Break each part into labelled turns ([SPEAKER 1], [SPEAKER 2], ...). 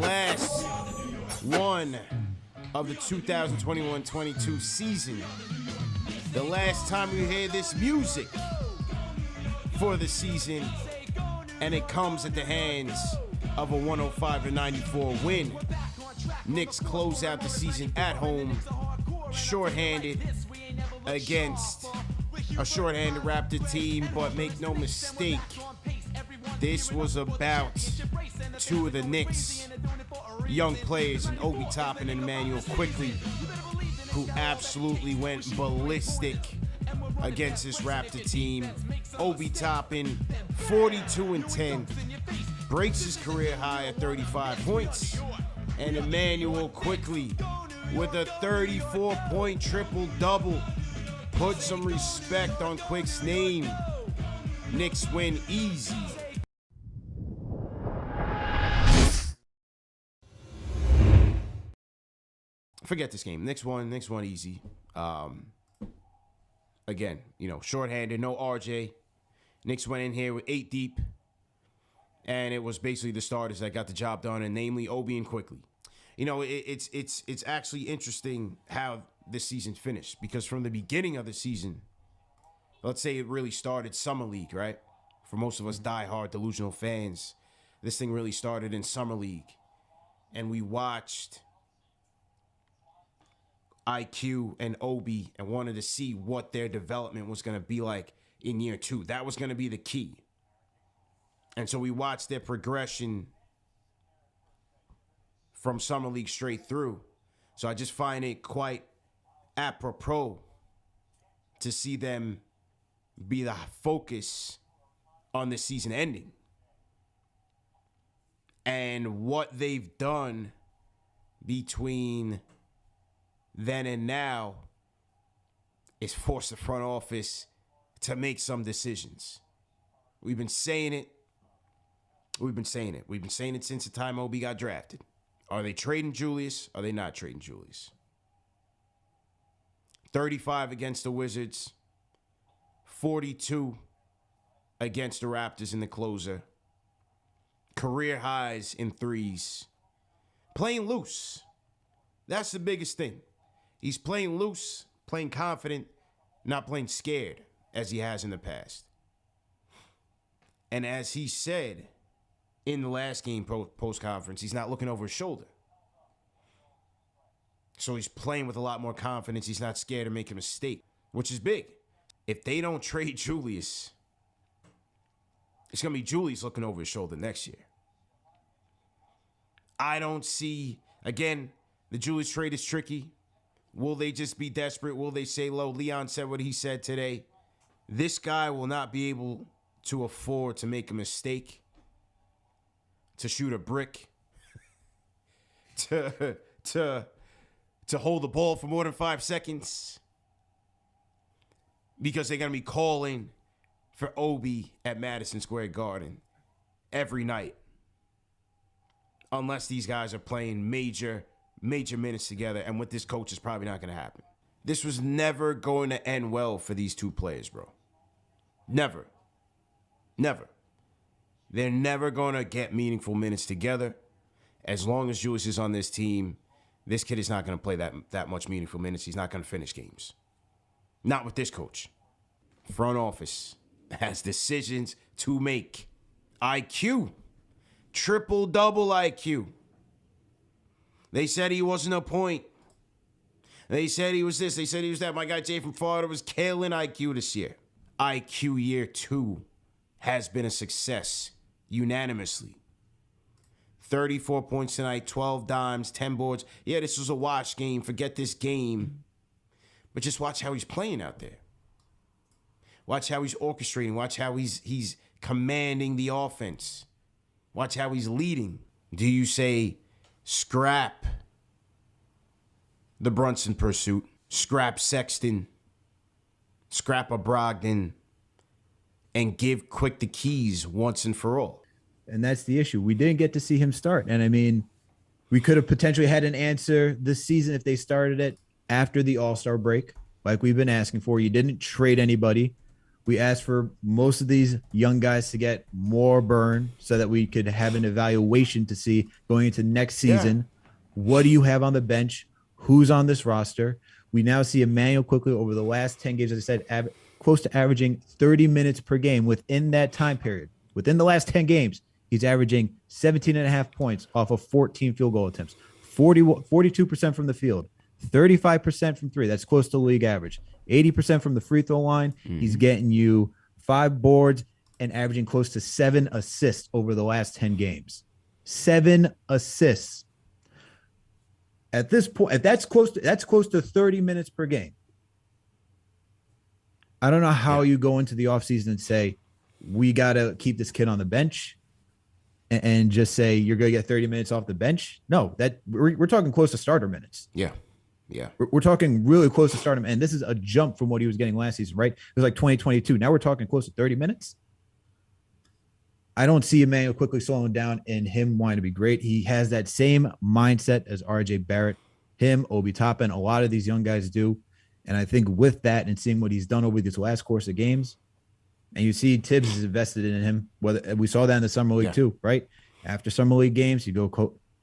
[SPEAKER 1] last one of the 2021-22 season. The last time you hear this music for the season, and it comes at the hands of a 105-94 win. Knicks close out the season at home, shorthanded against a shorthanded Raptor team, but make no mistake, this was about two of the Knicks' young players, and Obi Toppin and Immanuel Quickley, who absolutely went ballistic against this Raptor team. Obi Toppin, 42-10, breaks his career high at 35 points, and Immanuel Quickley with a 34-point triple-double. Put some respect on Quick's name. Knicks win easy. Forget this game. Knicks won easy. Again, shorthanded, no RJ. Knicks went in here with 8 deep, and it was basically the starters that got the job done, and namely Obi and Quickley. It's actually interesting how this season finished, because from the beginning of the season, let's say it really started Summer League, right? For most of us diehard delusional fans, this thing really started in Summer League, and we watched IQ and Obi and wanted to see what their development was going to be like in year 2. That was going to be the key. And so we watched their progression from Summer League straight through. So I just find it quite apropos to see them be the focus on the season ending. And what they've done between then and now is force the front office to make some decisions. We've been saying it. We've been saying it since the time Obi got drafted. Are they trading Julius? Are they not trading Julius? 35 against the Wizards. 42 against the Raptors in the closer. Career highs in threes. Playing loose. That's the biggest thing. He's playing loose, playing confident, not playing scared as he has in the past. And as he said in the last game post-conference, he's not looking over his shoulder. So he's playing with a lot more confidence. He's not scared to make a mistake, which is big. If they don't trade Julius, it's going to be Julius looking over his shoulder next year. I don't see, again, the Julius trade is tricky. Will they just be desperate? Will they say low? Leon said what he said today. This guy will not be able to afford to make a mistake, to shoot a brick, to hold the ball for more than 5 seconds, because they're going to be calling for Obi at Madison Square Garden every night, unless these guys are playing major minutes together, and with this coach, it's probably not going to happen. This was never going to end well for these two players, bro. Never. They're never going to get meaningful minutes together. As long as Julius is on this team, this kid is not going to play that much meaningful minutes. He's not going to finish games. Not with this coach. Front office has decisions to make. IQ. Triple-double IQ. They said he wasn't a point. They said he was this. They said he was that. My guy Jay from Florida was killing IQ this year. IQ year 2 has been a success unanimously. 34 points tonight, 12 dimes, 10 boards. Yeah, this was a wash game. Forget this game. But just watch how he's playing out there. Watch how he's orchestrating. Watch how he's commanding the offense. Watch how he's leading. Do you say scrap the Brunson pursuit, scrap Sexton, scrap a Brogdon, and give Quick the keys once and for all?
[SPEAKER 2] And that's the issue. We didn't get to see him start. And I mean, we could have potentially had an answer this season if they started it after the All-Star break, like we've been asking for. You didn't trade anybody. We asked for most of these young guys to get more burn so that we could have an evaluation to see going into next season, what do you have on the bench? Who's on this roster? We now see Immanuel Quickley over the last 10 games, as I said, close to averaging 30 minutes per game within that time period. Within the last 10 games, he's averaging 17 and a half points off of 14 field goal attempts, 42% from the field, 35% from three. That's close to league average. 80% from the free throw line. He's getting you 5 boards and averaging close to 7 assists over the last 10 games. 7 assists. At this point, that's close to 30 minutes per game. I don't know how you go into the offseason and say, we got to keep this kid on the bench and just say you're going to get 30 minutes off the bench. No, that we're talking close to starter minutes.
[SPEAKER 1] Yeah. Yeah.
[SPEAKER 2] We're talking really close to stardom. And this is a jump from what he was getting last season, right? It was like 2022. Now we're talking close to 30 minutes. I don't see Immanuel Quickley slowing down and him wanting to be great. He has that same mindset as RJ Barrett, him, Obi Toppin, a lot of these young guys do. And I think with that and seeing what he's done over this last course of games, and you see Tibbs is invested in him. Whether we saw that in the summer league too, right? After summer league games, you go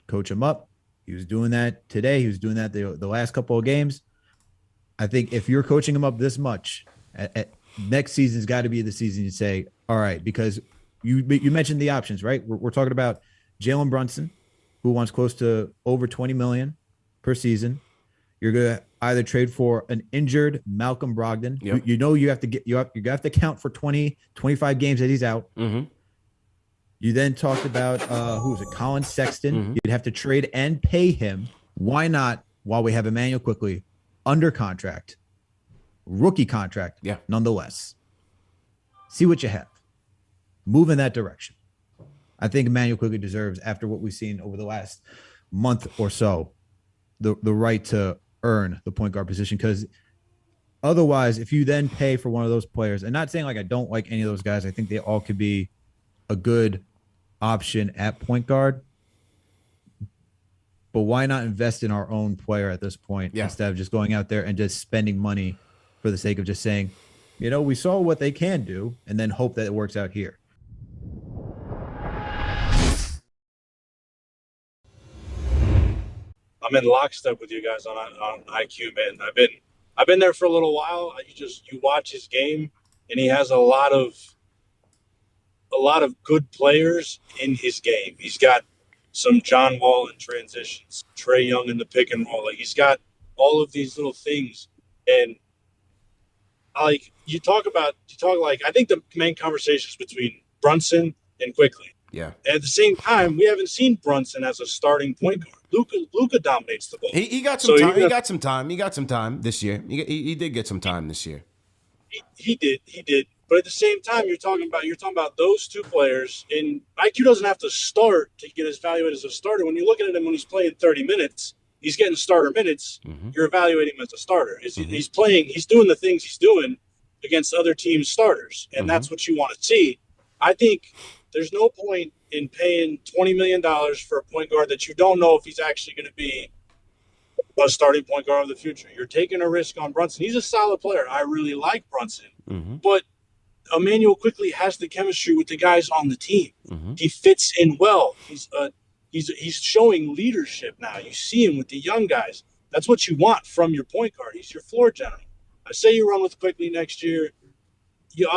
[SPEAKER 2] coach him up. He was doing that today. He was doing that the last couple of games. I think if you're coaching him up this much, next season's got to be the season you say, all right, because you mentioned the options, right? We're talking about Jalen Brunson, who wants close to over $20 million per season. You're gonna either trade for an injured Malcolm Brogdon.
[SPEAKER 1] Yep.
[SPEAKER 2] You have to count for 20, 25 games that he's out.
[SPEAKER 1] Mm-hmm.
[SPEAKER 2] You then talked about who was it? Colin Sexton. Mm-hmm. You'd have to trade and pay him. Why not? While we have Immanuel Quickley under contract, rookie contract, nonetheless. See what you have. Move in that direction. I think Immanuel Quickley deserves, after what we've seen over the last month or so, the right to earn the point guard position. Because otherwise, if you then pay for one of those players, and not saying like I don't like any of those guys, I think they all could be a good option at point guard, but why not invest in our own player at this point instead of just going out there and just spending money for the sake of just saying, we saw what they can do and then hope that it works out here.
[SPEAKER 3] I'm in lockstep with you guys on IQ, man. I've been there for a little while. You watch his game, and he has a lot of good players in his game. He's got some John Wall in transitions, Trae Young in the pick and roll. Like, he's got all of these little things. And I think the main conversation is between Brunson and Quickley.
[SPEAKER 1] Yeah.
[SPEAKER 3] At the same time, we haven't seen Brunson as a starting point guard. Luka dominates the ball.
[SPEAKER 1] He got some time. He got some time. He got some time this year. He did get some time this year.
[SPEAKER 3] He did. But at the same time, you're talking about those two players, and IQ doesn't have to start to get evaluated as a starter. When you're looking at him when he's playing 30 minutes, he's getting starter minutes. Mm-hmm. You're evaluating him as a starter. He's playing. He's doing the things he's doing against other teams' starters, and that's what you want to see. I think there's no point in paying $20 million for a point guard that you don't know if he's actually going to be a starting point guard of the future. You're taking a risk on Brunson. He's a solid player. I really like Brunson. Mm-hmm. But Immanuel Quickley has the chemistry with the guys on the team. Mm-hmm. He fits in well. He's showing leadership now. You see him with the young guys. That's what you want from your point guard. He's your floor general. I say you run with Quickley next year. You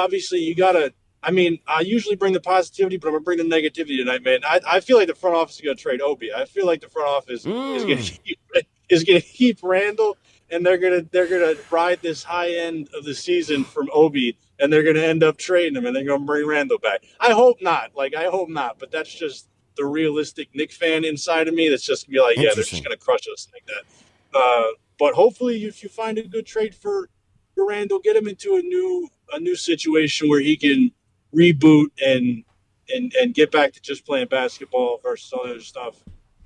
[SPEAKER 3] got to – I usually bring the positivity, but I'm going to bring the negativity tonight, man. I feel like the front office is going to trade Obi. I feel like the front office is going to keep Randall, and they're going to ride this high end of the season from Obi, and they're going to end up trading him, and they're going to bring Randall back. I hope not. But that's just the realistic Knicks fan inside of me that's just going to be like, they're just going to crush us like that. But hopefully if you find a good trade for Randall, get him into a new situation where he can reboot and get back to just playing basketball versus all the other stuff.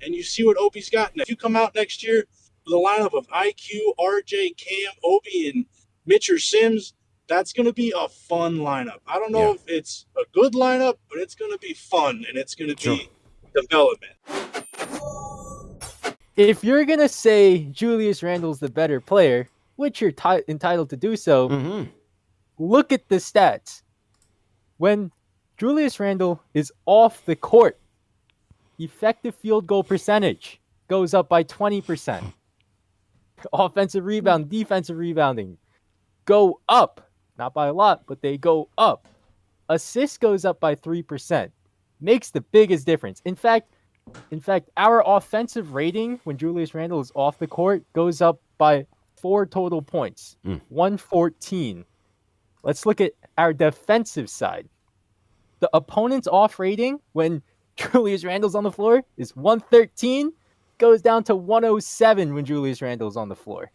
[SPEAKER 3] And you see what Obi's got. Now, if you come out next year with a lineup of IQ, RJ, Cam, Obi, and Mitch or Sims, that's going to be a fun lineup. I don't know if it's a good lineup, but it's going to be fun, and it's going to be development.
[SPEAKER 4] If you're going to say Julius Randle's the better player, which you're entitled to do so, Look at the stats. When Julius Randle is off the court, effective field goal percentage goes up by 20%. Offensive rebound, defensive rebounding go up. Not by a lot, but they go up. Assist goes up by 3%. Makes the biggest difference. In fact, our offensive rating when Julius Randle is off the court goes up by 4 total points. 114. Let's look at our defensive side. The opponent's off rating when Julius Randle's on the floor is 113, goes down to 107 when Julius Randle's on the floor.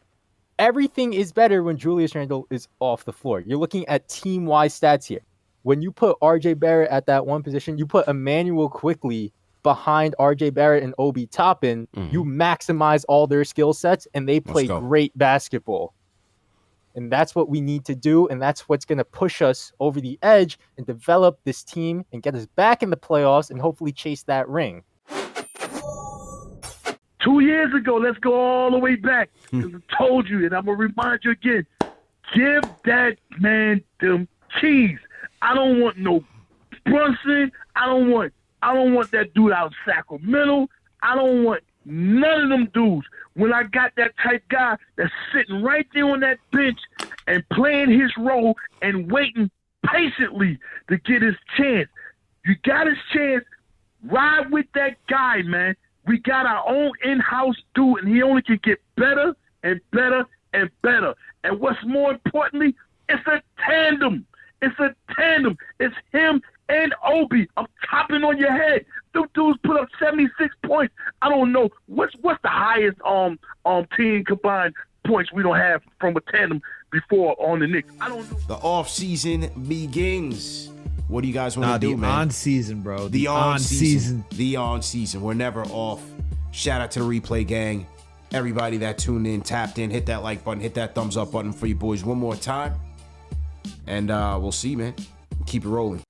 [SPEAKER 4] Everything is better when Julius Randle is off the floor. You're looking at team-wide stats here. When you put RJ Barrett at that one position, you put Immanuel Quickley behind RJ Barrett and Obi Toppin, you maximize all their skill sets, and they play great basketball. And that's what we need to do, and that's what's going to push us over the edge and develop this team and get us back in the playoffs and hopefully chase that ring.
[SPEAKER 5] 2 years ago, let's go all the way back. 'Cause I told you, and I'm going to remind you again, give that man them keys. I don't want no Brunson. I don't want that dude out of Sacramento. I don't want none of them dudes. When I got that type guy that's sitting right there on that bench and playing his role and waiting patiently to get his chance. You got his chance. Ride with that guy, man. We got our own in-house dude, and he only can get better and better and better. And what's more importantly, it's a tandem. It's a tandem. It's him and Obi. I'm topping on your head. Those dudes put up 76 points. I don't know what's the highest team combined points we don't have from a tandem before on the Knicks. I don't know.
[SPEAKER 1] The off season begins. What do you guys want to do, man?
[SPEAKER 2] The on season, bro.
[SPEAKER 1] The on season. The on season. We're never off. Shout out to the replay gang. Everybody that tuned in, tapped in, hit that like button, hit that thumbs up button for you boys one more time. And we'll see, man. Keep it rolling.